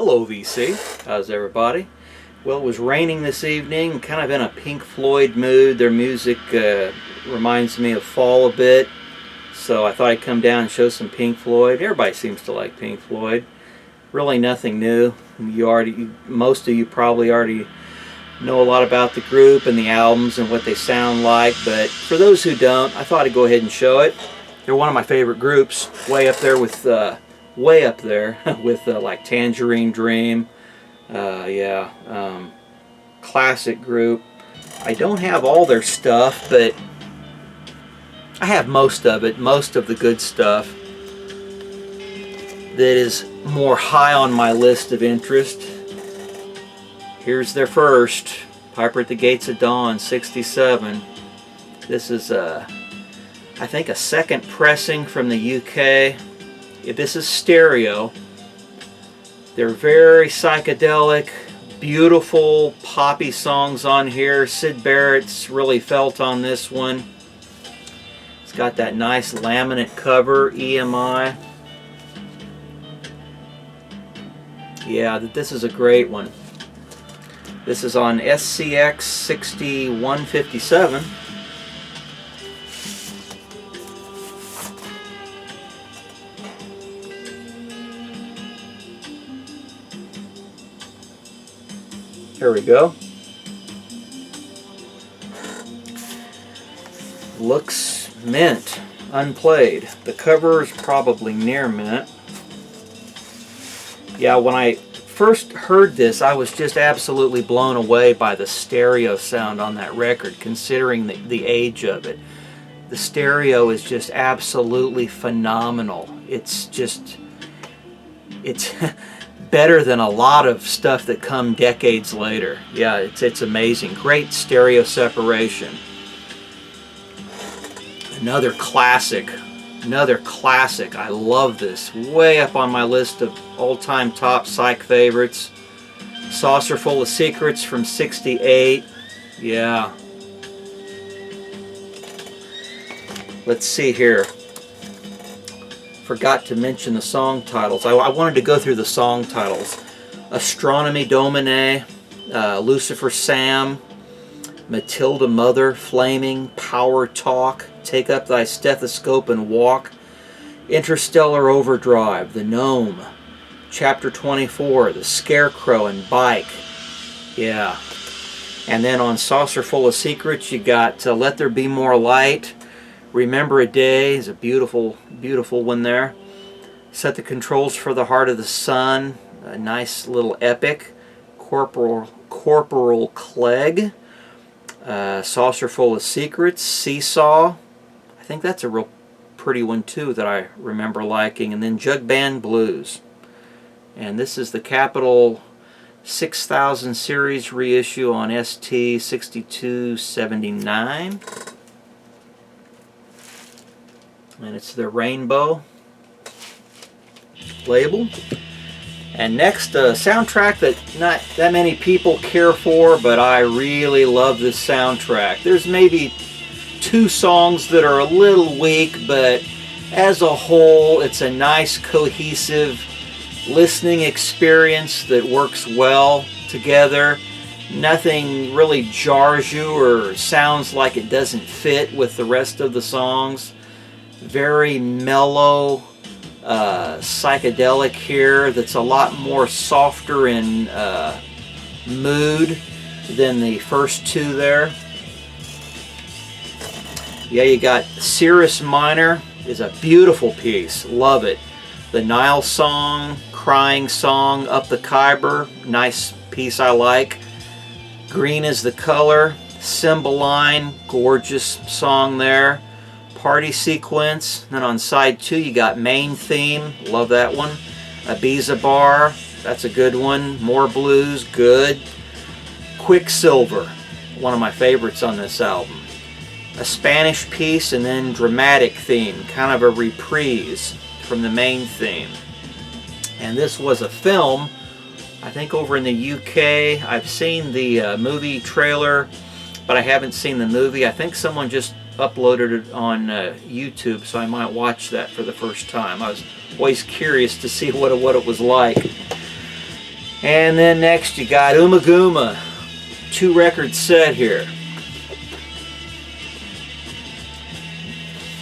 Hello VC, how's everybody? Well, it was raining this evening, kind of in a Pink Floyd mood. Their music reminds me of fall a bit, so I thought I'd come down and show some Pink Floyd. Everybody seems to like Pink Floyd. Really nothing new. Most of you probably already know a lot about the group and the albums and what they sound like, but for those who don't, I thought I'd go ahead and show it. They're one of my favorite groups, way up there with like Tangerine Dream. Classic group. I don't have all their stuff, but I have most of it, most of the good stuff that is more high on my list of interest. Here's their first, Piper at the Gates of Dawn, 67. This is I think a second pressing from the UK. This is stereo. They're very psychedelic, beautiful poppy songs on here. Syd Barrett's really felt on this one. It's got that nice laminate cover, EMI. Yeah, this is a great one. This is on SCX 6157. Here we go. Looks mint, unplayed. The cover is probably near mint. Yeah, when I first heard this, I was just absolutely blown away by the stereo sound on that record, considering the age of it. The stereo is just absolutely phenomenal. It's better than a lot of stuff that come decades later. Yeah, it's amazing. Great stereo separation. Another classic. I love this. Way up on my list of all-time top psych favorites. Saucer Full of Secrets from 68. Yeah. Let's see here. Forgot to mention the song titles. I wanted to go through the song titles. Astronomy Domine, Lucifer Sam, Matilda Mother, Flaming, Power Talk, Take Up Thy Stethoscope and Walk, Interstellar Overdrive, The Gnome, Chapter 24, The Scarecrow and Bike. Yeah. And then on Saucer Full of Secrets, you got Let There Be More Light, Remember a Day is a beautiful, beautiful one there. Set the Controls for the Heart of the Sun, a nice little epic. Corporal Clegg, Saucer Full of Secrets, Seesaw. I think that's a real pretty one too that I remember liking. And then Jug Band Blues. And this is the Capitol 6000 series reissue on ST 6279. And it's the Rainbow label. And next, a soundtrack that not that many people care for, but I really love this soundtrack. There's maybe two songs that are a little weak, but as a whole, it's a nice, cohesive listening experience that works well together. Nothing really jars you or sounds like it doesn't fit with the rest of the songs. Very mellow psychedelic here that's a lot more softer in mood than the first two there. Yeah, you got Cirrus Minor is a beautiful piece. Love it. The Nile Song, Crying Song, Up the Khyber, nice piece I like. Green is the Color, Cymbeline, gorgeous song there. Party Sequence. Then on side 2 you got Main Theme, love that one. Ibiza Bar, that's a good one. More Blues, good. Quicksilver, one of my favorites on this album. A Spanish piece and then Dramatic Theme, kind of a reprise from the main theme. And this was a film, I think over in the UK. I've seen the movie trailer, but I haven't seen the movie. I think someone just uploaded it on YouTube, so I might watch that for the first time. I was always curious to see what it was like. And then next you got Umaguma, 2-record set here.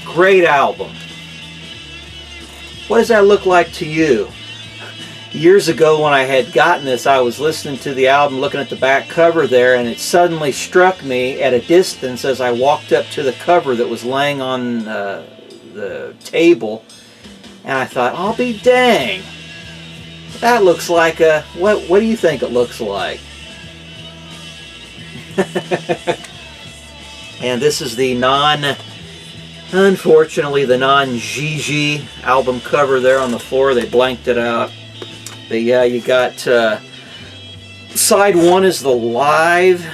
Great album. What does that look like to you? Years ago when I had gotten this, I was listening to the album, looking at the back cover there, and it suddenly struck me at a distance as I walked up to the cover that was laying on the table, and I thought, I'll be dang, that looks like a, what do you think it looks like? And this is the unfortunately, the non-Gigi album cover there on the floor. They blanked it out. But yeah, you got side one is the live,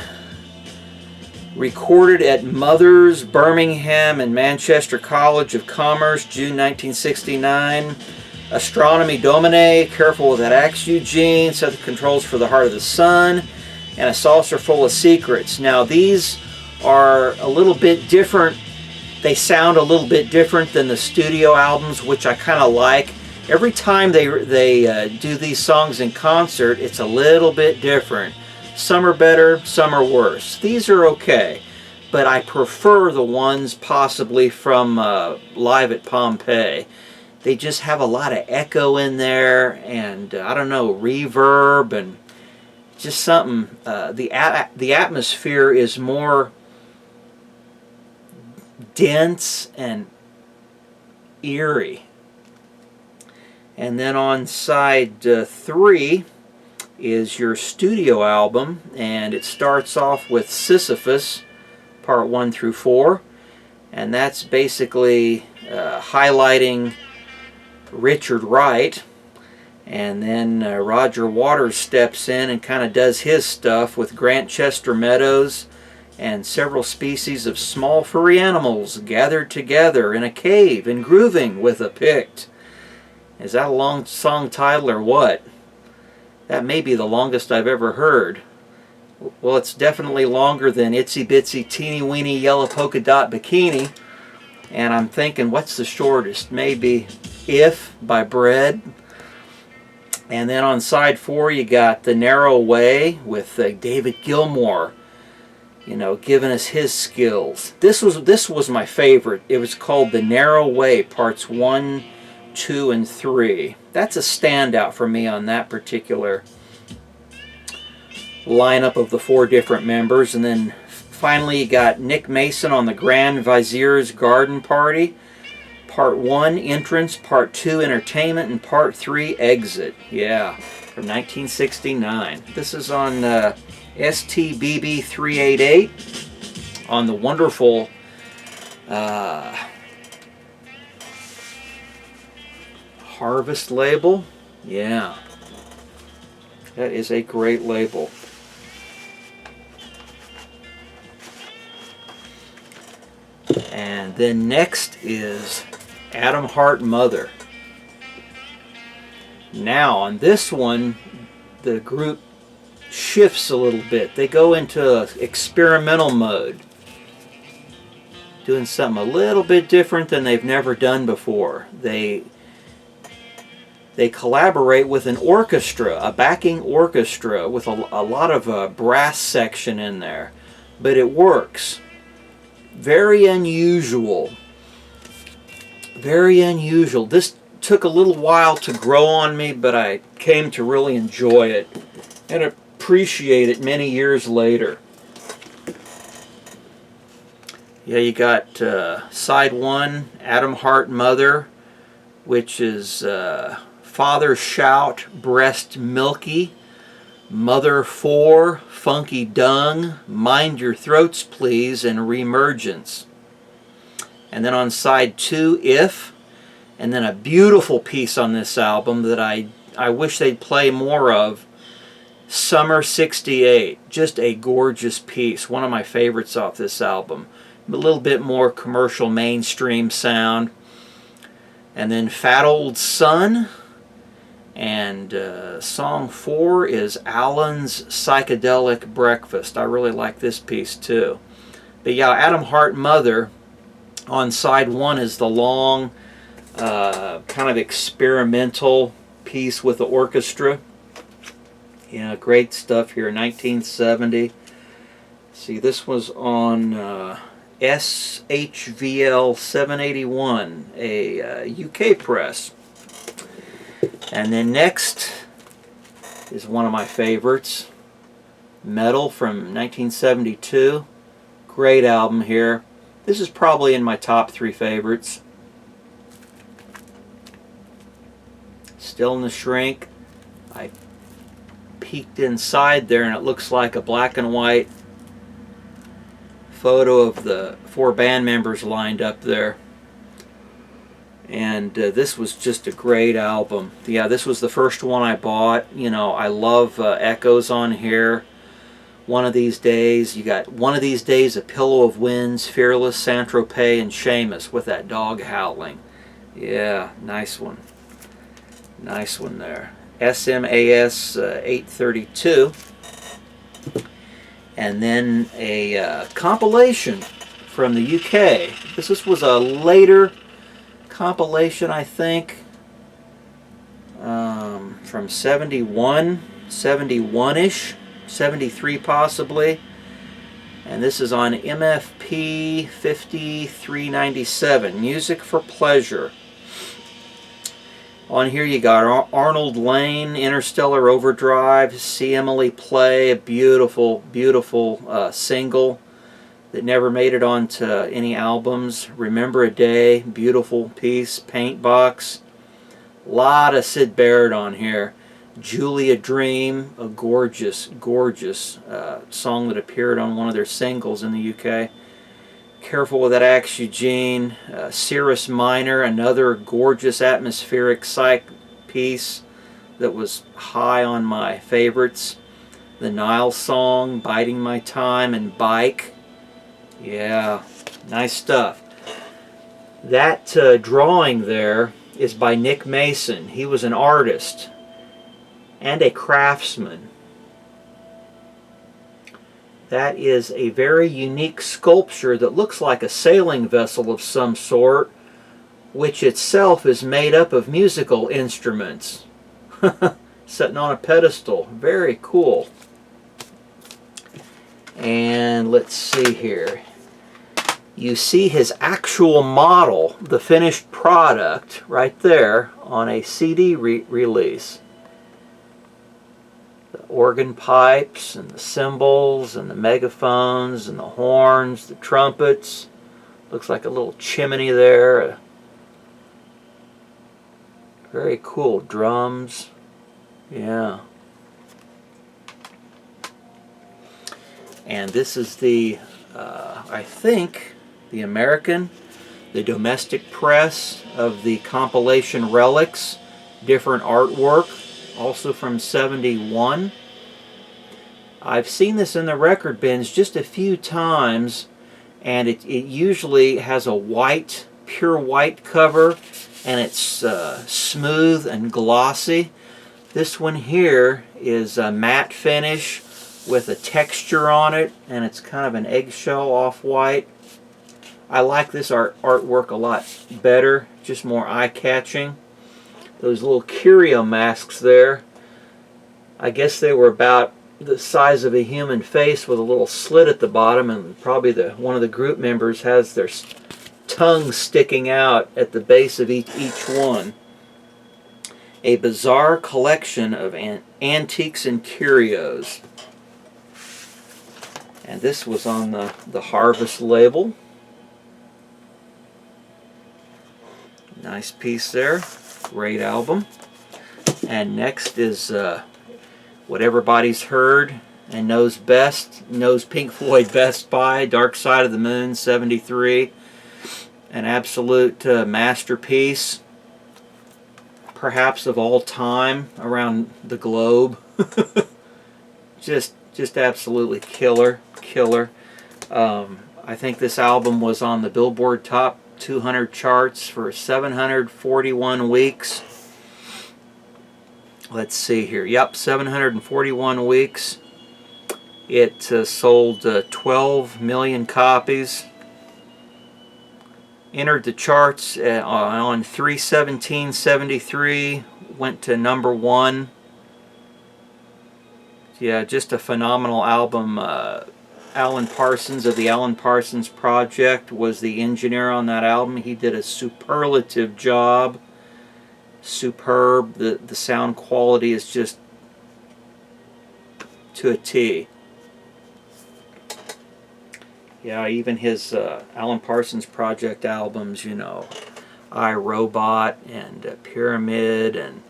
recorded at Mothers, Birmingham and Manchester College of Commerce, June 1969. Astronomy Domine, Careful with That Axe, Eugene, Set the Controls for the Heart of the Sun, and A Saucer Full of Secrets. Now these are a little bit different. They sound a little bit different than the studio albums, which I kind of like. Every time they do these songs in concert, it's a little bit different. Some are better, some are worse. These are okay, but I prefer the ones possibly from Live at Pompeii. They just have a lot of echo in there, and I don't know, reverb, and just something. The atmosphere is more dense and eerie. And then on side 3 is your studio album, and it starts off with Sisyphus, part 1 through 4, and that's basically highlighting Richard Wright. And then Roger Waters steps in and kind of does his stuff with Grantchester Meadows and several species of small furry animals gathered together in a cave and grooving with a pict. Is that a long song title or what? That may be the longest I've ever heard. Well, it's definitely longer than Itsy Bitsy Teeny Weeny Yellow Polka Dot Bikini. And I'm thinking, what's the shortest? Maybe If by Bread. And then on side 4 you got The Narrow Way with David Gilmour, you know, giving us his skills. This was my favorite. It was called The Narrow Way, parts 1, 2, and 3. That's a standout for me on that particular lineup of the 4 different members. And then finally you got Nick Mason on the Grand Vizier's Garden Party, part 1 Entrance, part 2 Entertainment, and part 3 Exit. Yeah, from 1969. This is on STBB 388 on the wonderful Harvest label. Yeah, that is a great label. And then next is Adam Hart Mother. Now on this one the group shifts a little bit. They go into experimental mode, doing something a little bit different than they've never done before. They collaborate with an orchestra, a backing orchestra with a lot of brass section in there, but it works. Very unusual. Very unusual. This took a little while to grow on me, but I came to really enjoy it and appreciate it many years later. Yeah, you got side 1, Adam Hart Mother, which is Father Shout, Breast Milky, Mother 4, Funky Dung, Mind Your Throats Please, and Remergence. And then on side 2, If, and then a beautiful piece on this album that I wish they'd play more of, Summer 68. Just a gorgeous piece, one of my favorites off this album. A little bit more commercial mainstream sound. And then Fat Old Son, and song 4 is Alan's Psychedelic Breakfast. I really like this piece too. But yeah, Adam Hart Mother on side 1 is the long kind of experimental piece with the orchestra. Yeah, great stuff here. 1970. See, this was on SHVL 781, a UK press. And then next is one of my favorites, Metal from 1972. Great album here. This is probably in my top 3 favorites. Still in the shrink. I peeked inside there and it looks like a black and white photo of the 4 band members lined up there. And this was just a great album. Yeah, this was the first one I bought. You know, I love Echoes on here. One of These Days. You got One of These Days, A Pillow of Winds, Fearless, Saint-Tropez, and Seamus with that dog howling. Yeah, nice one. Nice one there. SMAS 832. And then a compilation from the UK. This was a later compilation, I think, from 71-ish, 73 possibly. And this is on MFP 5397, Music for Pleasure. On here you got Arnold Lane, Interstellar Overdrive, See Emily Play, a beautiful, beautiful single that never made it onto any albums. Remember a Day, beautiful piece. Paint Box, a lot of Syd Barrett on here. Julia Dream, a gorgeous, gorgeous song that appeared on one of their singles in the UK. Careful with That Axe, Eugene. Cirrus Minor, another gorgeous atmospheric psych piece that was high on my favorites. The Nile Song, Biding My Time, and Bike. Yeah, nice stuff. That drawing there is by Nick Mason. He was an artist and a craftsman. That is a very unique sculpture that looks like a sailing vessel of some sort, which itself is made up of musical instruments. Sitting on a pedestal. Very cool. And let's see here. You see his actual model, the finished product, right there on a CD release. Organ pipes and the cymbals and the megaphones and the horns, the trumpets. Looks like a little chimney there. Very cool. Drums. Yeah. And this is the, I think, the American, the domestic press of the compilation Relics. Different artwork. Also from 71. I've seen this in the record bins just a few times, and it usually has a white, pure white cover, and it's smooth and glossy. This one here is a matte finish with a texture on it, and it's kind of an eggshell off-white. I like this artwork a lot better, just more eye-catching. Those little curio masks there, I guess they were about the size of a human face with a little slit at the bottom, and probably one of the group members has their tongue sticking out at the base of each one. A bizarre collection of antiques and curios. And this was on the Harvest label. Nice piece there. Great album. And next is what everybody's heard and knows best, knows Pink Floyd best by, Dark Side of the Moon, 73. An absolute masterpiece, perhaps of all time around the globe. just absolutely killer. I think this album was on the Billboard Top 200 charts for 741 weeks. Let's see here. Yep, 741 weeks. It sold 12 million copies. Entered the charts on 3/17/73. Went to #1. Yeah, just a phenomenal album. Alan Parsons of the Alan Parsons Project was the engineer on that album. He did a superlative job. Superb. The sound quality is just to a T. Yeah, even his Alan Parsons Project albums, you know, I, Robot and Pyramid and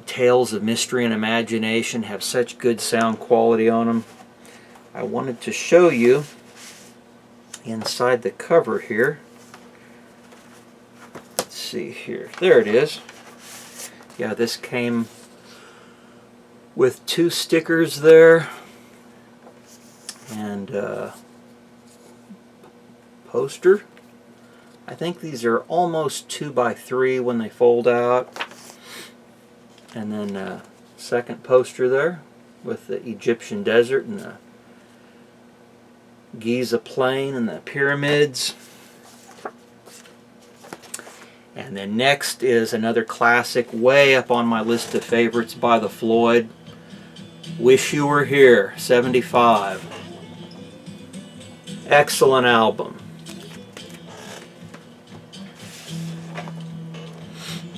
Tales of Mystery and Imagination have such good sound quality on them. I wanted to show you inside the cover here. Let's see here. There it is. Yeah, this came with 2 stickers there and poster. I think these are almost 2x3 when they fold out. And then a second poster there with the Egyptian desert and the Giza plain and the pyramids. And then next is another classic way up on my list of favorites by the Floyd. Wish You Were Here, 75. Excellent album.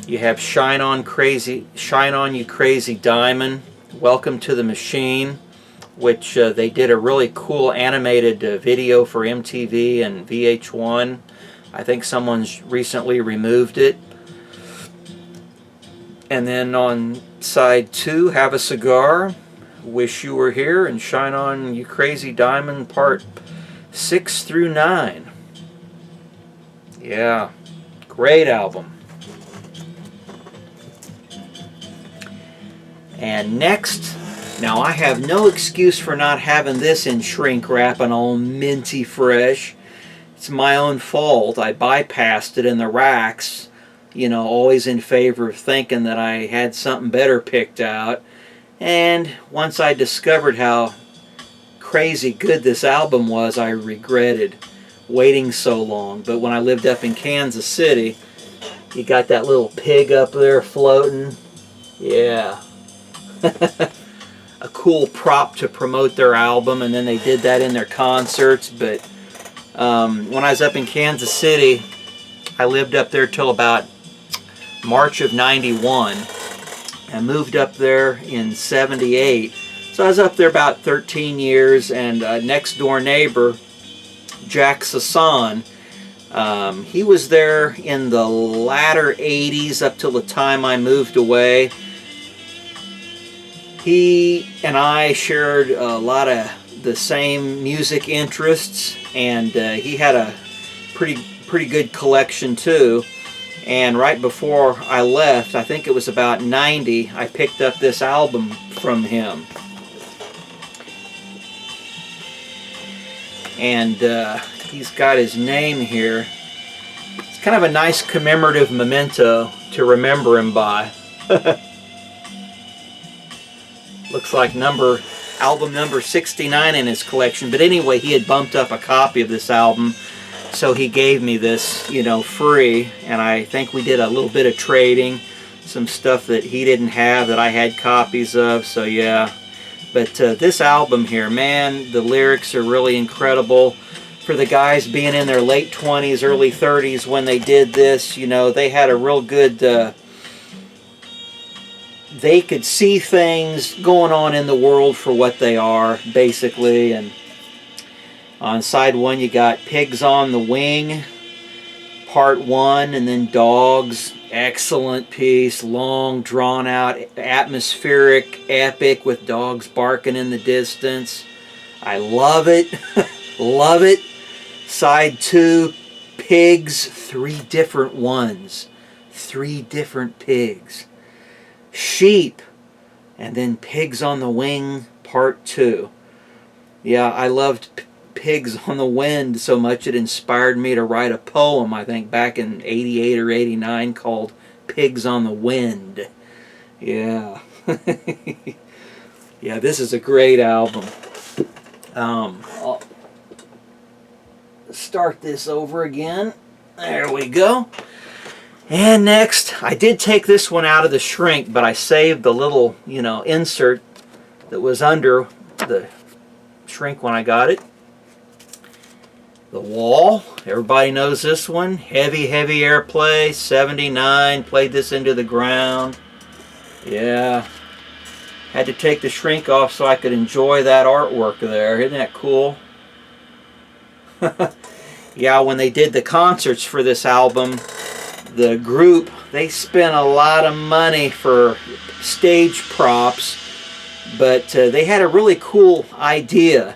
You have Shine On You Crazy Diamond, Welcome to the Machine, which they did a really cool animated video for MTV and VH1. I think someone's recently removed it. And then on side 2, Have a Cigar, Wish You Were Here, and Shine On You Crazy Diamond, part 6 through 9. Yeah, great album. And next, now I have no excuse for not having this in shrink wrap and all minty fresh. It's my own fault. I bypassed it in the racks, you know, always in favor of thinking that I had something better picked out. And once I discovered how crazy good this album was, I regretted waiting so long. But when I lived up in Kansas City, you got that little pig up there floating. Yeah. A cool prop to promote their album, and then they did that in their concerts. But when I was up in Kansas City, I lived up there till about March of '91. I moved up there in '78. So I was up there about 13 years, and next door neighbor, Jack Sasson, he was there in the latter '80s up till the time I moved away. He and I shared a lot of the same music interests, and he had a pretty good collection too. And right before I left, I think it was about '90, I picked up this album from him. And he's got his name here. It's kind of a nice commemorative memento to remember him by. Looks like album number 69 in his collection. But anyway, he had bumped up a copy of this album, so he gave me this, you know, free. And I think we did a little bit of trading, some stuff that he didn't have that I had copies of. So yeah, but this album here, man, the lyrics are really incredible. For the guys being in their late 20s, early 30s when they did this, you know, they had a real good. They could see things going on in the world for what they are, basically. And on side 1, you got Pigs on the Wing, part 1, and then Dogs. Excellent piece, long, drawn out, atmospheric, epic with dogs barking in the distance. I love it. Love it. Side 2, Pigs, 3 different ones. 3 different pigs. Sheep, and then Pigs on the Wing, part 2. Yeah, I loved Pigs on the Wind so much it inspired me to write a poem, I think back in '88 or '89, called Pigs on the Wind. Yeah. Yeah, this is a great album. I'll start this over again. There we go. And next, I did take this one out of the shrink, but I saved the little, insert that was under the shrink when I got it. The Wall, everybody knows this one. Heavy, heavy airplay, 79, played this into the ground. Yeah, had to take the shrink off so I could enjoy that artwork there. Isn't that cool? Yeah, when they did the concerts for this album, the group, they spent a lot of money for stage props, but they had a really cool idea.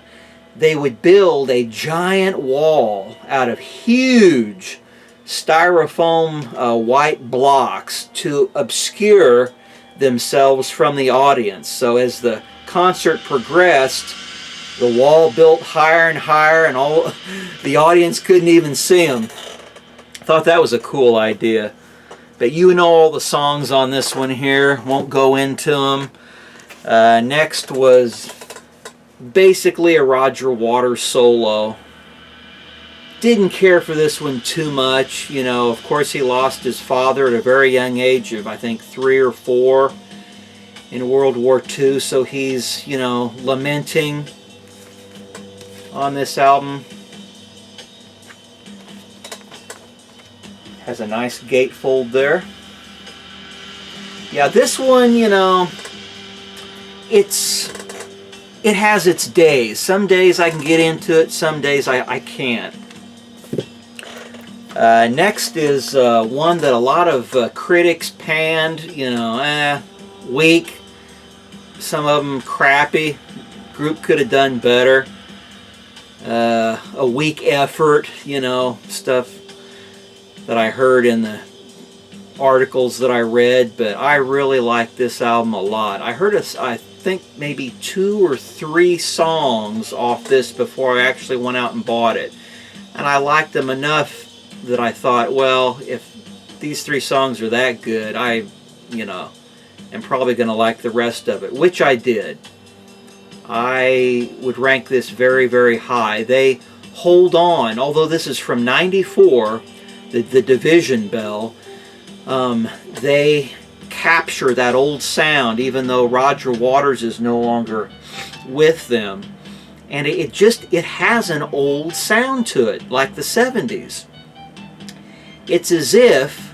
They would build a giant wall out of huge styrofoam white blocks to obscure themselves from the audience. So as the concert progressed, the wall built higher and higher, and all the audience couldn't even see them. I thought that was a cool idea. But you know all the songs on this one here, won't go into them. Next was basically a Roger Waters solo. Didn't care for this one too much. Of course he lost his father at a very young age of, I think, 3 or 4 in World War II. So he's, lamenting on this album. Has a nice gatefold there. Yeah, this one, it has its days. Some days I can get into it, some days I can't. Next is one that a lot of critics panned, weak. Some of them crappy. Group could have done better. A weak effort, stuff that I heard in the articles that I read, but I really like this album a lot. I heard I think maybe 2 or 3 songs off this before I actually went out and bought it, and I liked them enough that I thought, well, if these 3 songs are that good, I am probably going to like the rest of it, which I did. I would rank this very, very high. They hold on, although this is from '94, the Division Bell, they capture that old sound even though Roger Waters is no longer with them, and it has an old sound to it, like the 70s. It's as if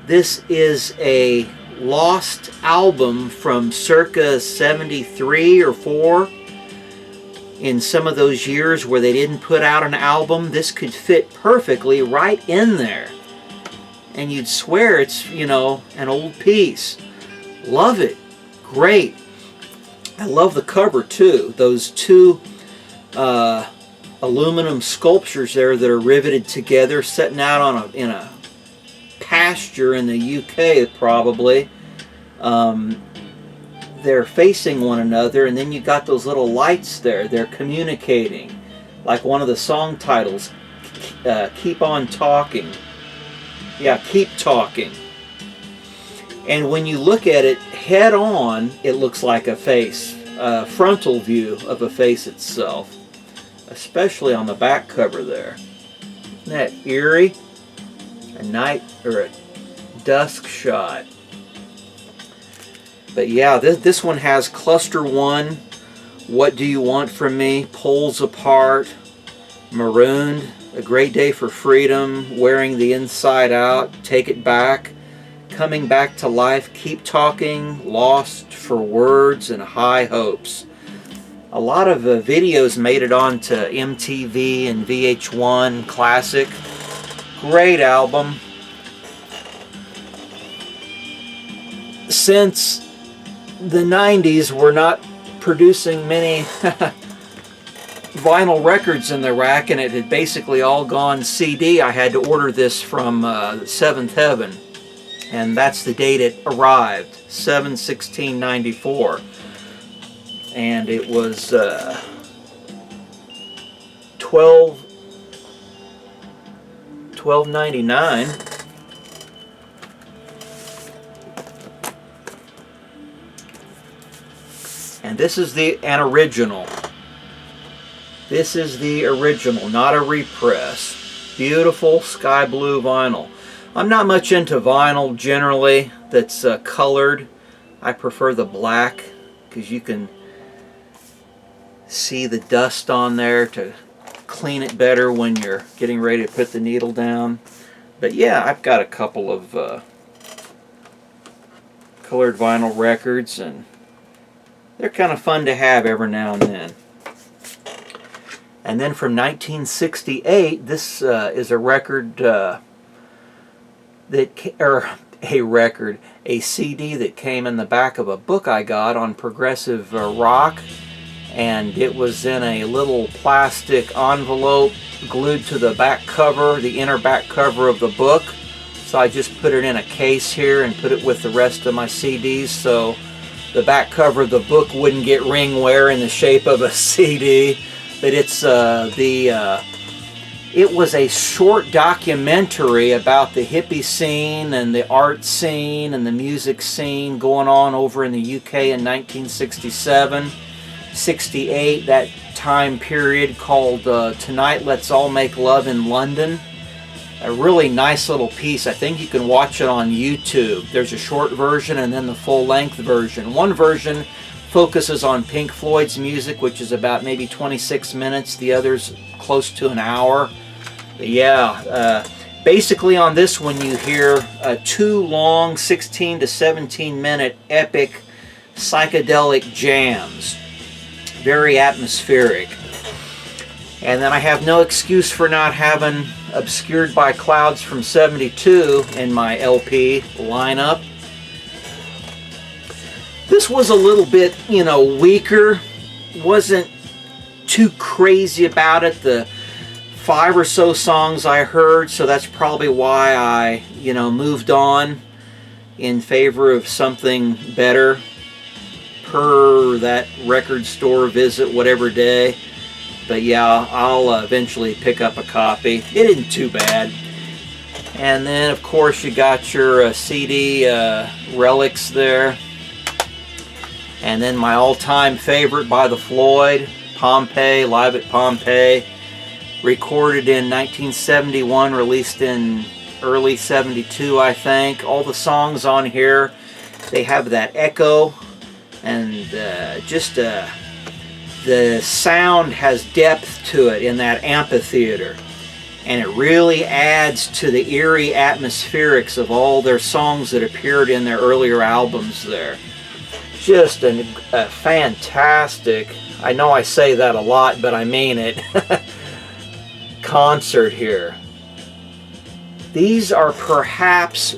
this is a lost album from circa 73 or 4. In some of those years where they didn't put out an album, this could fit perfectly right in there. And you'd swear it's, an old piece. Love it. Great. I love the cover too. Those 2 aluminum sculptures there that are riveted together, setting out in a pasture in the UK probably. They're facing one another, and then you got those little lights there. They're communicating, like one of the song titles, Keep On Talking. Yeah, Keep Talking. And when you look at it head on, it looks like a face, a frontal view of a face itself, especially on the back cover there. Isn't that eerie? A night or a dusk shot. But yeah, this one has Cluster 1, What Do You Want From Me, Poles Apart, Marooned, A Great Day for Freedom, Wearing the Inside Out, Take It Back, Coming Back to Life, Keep Talking, Lost for Words, and High Hopes. A lot of videos made it onto MTV and VH1 Classic. Great album. Since the 90s, we're not producing many vinyl records in the rack, and it had basically all gone CD. I had to order this from Seventh Heaven, and that's the date it arrived, 7/16/94, and it was $12.99. And this is an original. This is the original, not a repress. Beautiful sky blue vinyl. I'm not much into vinyl generally that's colored. I prefer the black because you can see the dust on there to clean it better when you're getting ready to put the needle down. But yeah, I've got a couple of colored vinyl records, and they're kind of fun to have every now and then. And then from 1968, this is a record a CD that came in the back of a book I got on progressive rock, and it was in a little plastic envelope glued to the back cover, the inner back cover of the book. So I just put it in a case here and put it with the rest of my CDs so the back cover of the book wouldn't get ring wear in the shape of a CD. But it's it was a short documentary about the hippie scene and the art scene and the music scene going on over in the UK in 1967, 68, that time period, called Tonight Let's All Make Love in London. A really nice little piece. I think you can watch it on YouTube. There's a short version and then the full-length version. One version focuses on Pink Floyd's music, which is about maybe 26 minutes. The other's close to an hour. But yeah, basically on this one you hear two long 16 to 17 minute epic psychedelic jams. Very atmospheric. And then I have no excuse for not having Obscured by Clouds from 72 in my LP lineup. This was a little bit, weaker. Wasn't too crazy about it. The 5 or so songs I heard, so that's probably why I, moved on in favor of something better per that record store visit whatever day. But yeah, I'll eventually pick up a copy. It isn't too bad. And then, of course, you got your CD relics there. And then my all-time favorite by the Floyd, Pompeii, Live at Pompeii. Recorded in 1971, released in early 72, I think. All the songs on here, they have that echo. And the sound has depth to it in that amphitheater. And it really adds to the eerie atmospherics of all their songs that appeared in their earlier albums there. Just a fantastic, I know I say that a lot, but I mean it, concert here. These are perhaps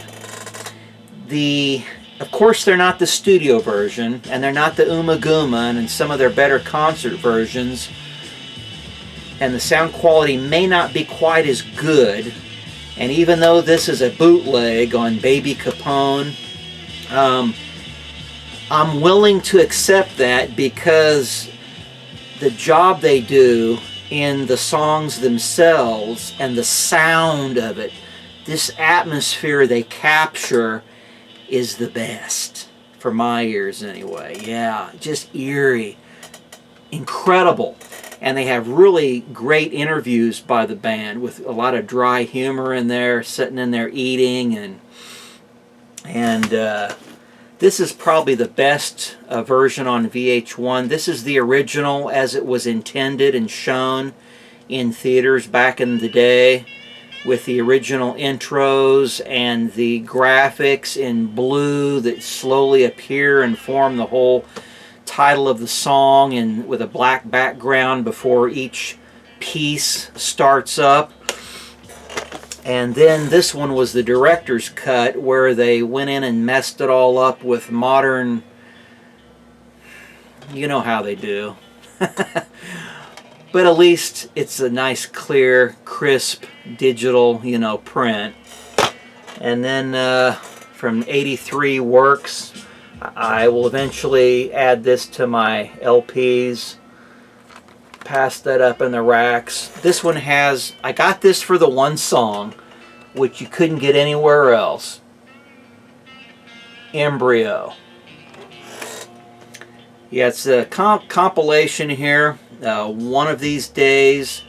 of course they're not the studio version, and they're not the Uma Guma and some of their better concert versions, and the sound quality may not be quite as good. And even though this is a bootleg on Baby Capone, I'm willing to accept that because the job they do in the songs themselves and the sound of it, this atmosphere they capture, is the best for my ears anyway. Yeah, just eerie, incredible. And they have really great interviews by the band with a lot of dry humor in there, sitting in there eating, and this is probably the best version on VH1. This is the original as it was intended and shown in theaters back in the day, with the original intros and the graphics in blue that slowly appear and form the whole title of the song, and with a black background before each piece starts up. And then this one was the director's cut, where they went in and messed it all up with modern, you know how they do. But at least it's a nice, clear, crisp, digital, print. And then from 83 Works, I will eventually add this to my LPs. Pass that up in the racks. This one has, I got this for the one song, which you couldn't get anywhere else. Embryo. Yeah, it's a compilation here. One of these days,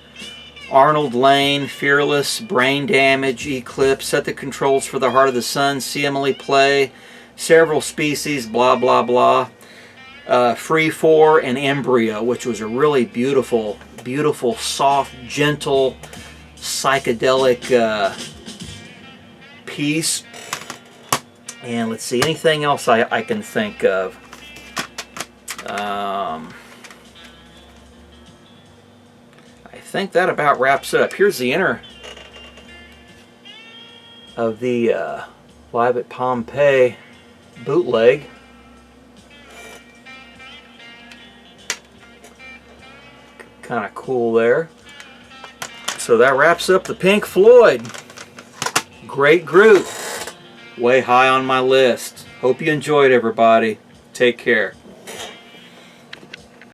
Arnold Lane, Fearless, Brain Damage, Eclipse, Set the Controls for the Heart of the Sun, See Emily Play, Several Species, blah, blah, blah. Free 4 and Embryo, which was a really beautiful, beautiful, soft, gentle, psychedelic piece. And let's see, anything else I can think of. I think that about wraps it up. Here's the inner of the Live at Pompeii bootleg. Kind of cool there. So that wraps up the Pink Floyd. Great group. Way high on my list. Hope you enjoyed, everybody. Take care.